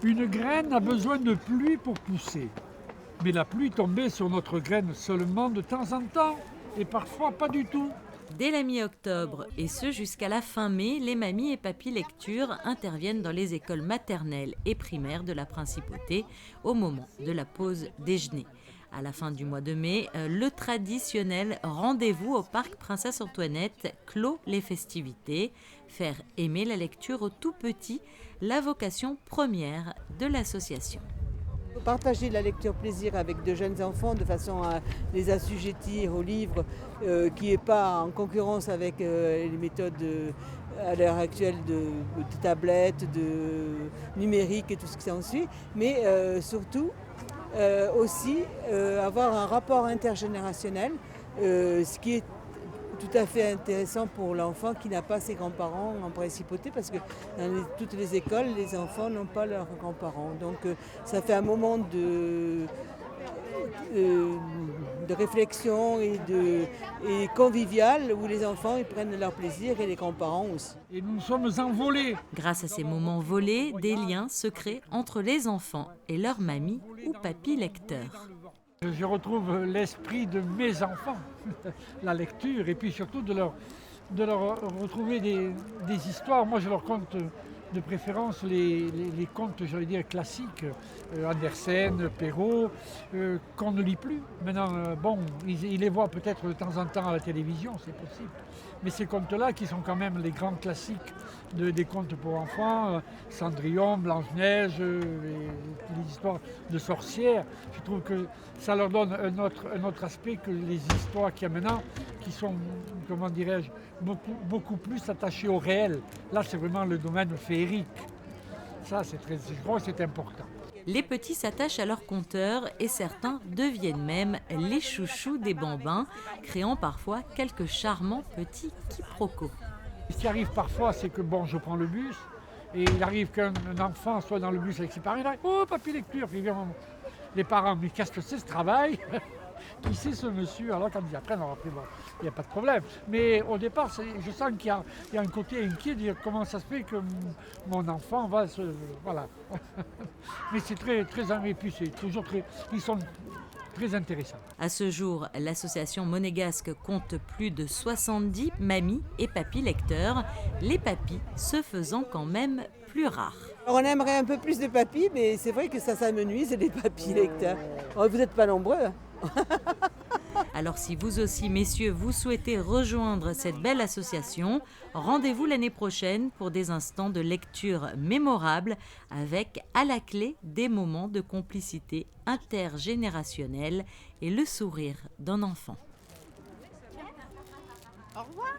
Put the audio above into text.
Une graine a besoin de pluie pour pousser. Mais la pluie tombait sur notre graine seulement de temps en temps, et parfois pas du tout. Dès la mi-octobre, et ce jusqu'à la fin mai, les mamies et papis lecture interviennent dans les écoles maternelles et primaires de la Principauté au moment de la pause déjeuner. À la fin du mois de mai, le traditionnel rendez-vous au parc Princesse Antoinette clôt les festivités. Faire aimer la lecture aux tout petits, la vocation première de l'association. Partager la lecture plaisir avec de jeunes enfants de façon à les assujettir au livre qui n'est pas en concurrence avec les méthodes à l'heure actuelle de tablettes, de numérique et tout ce qui s'ensuit, mais surtout aussi avoir un rapport intergénérationnel, ce qui est tout à fait intéressant pour l'enfant qui n'a pas ses grands-parents en principauté, parce que dans toutes les écoles, les enfants n'ont pas leurs grands-parents. Donc ça fait un moment de réflexion et convivial où les enfants ils prennent leur plaisir et les grands-parents aussi. Et nous sommes envolés. Grâce à ces moments volés, des liens se créent entre les enfants et leur mamie ou papy lecteur. Je retrouve l'esprit de mes enfants, la lecture, et puis surtout de leur retrouver des histoires. Moi, je leur conte de préférence les contes, j'allais dire, classiques, Andersen, Perrault, qu'on ne lit plus. Maintenant, bon, ils les voient peut-être de temps en temps à la télévision, c'est possible. Mais ces contes-là, qui sont quand même les grands classiques des contes pour enfants, Cendrillon, Blanche-Neige, les histoires de sorcières, je trouve que ça leur donne un autre aspect que les histoires qu'il y a maintenant, qui sont, comment dirais-je, beaucoup plus attachées au réel. Là, c'est vraiment le domaine féerique. Ça, je crois que c'est important. Les petits s'attachent à leurs conteurs et certains deviennent même les chouchous des bambins, créant parfois quelques charmants petits quiproquos. Ce qui arrive parfois, c'est que bon, je prends le bus et il arrive qu'un enfant soit dans le bus avec ses parents, il arrive, oh, papy lecture, puis les parents, mais qu'est-ce que c'est ce travail? Qui c'est ce monsieur? Alors quand ils apprennent, après, bon, il n'y a pas de problème. Mais au départ, je sens qu'il y a un côté inquiet de dire comment ça se fait que mon enfant va se... Voilà. Mais c'est très, très... Et puis c'est toujours très... Ils sont très intéressants. À ce jour, l'association monégasque compte plus de 70 mamies et papys lecteurs, les papys se faisant quand même plus rares. Alors, on aimerait un peu plus de papys, mais c'est vrai que ça s'amenuise, les papys lecteurs. Oh, vous n'êtes pas nombreux. Hein. Alors si vous aussi, messieurs, vous souhaitez rejoindre cette belle association, rendez-vous l'année prochaine pour des instants de lecture mémorables avec à la clé des moments de complicité intergénérationnelle et le sourire d'un enfant. Au revoir.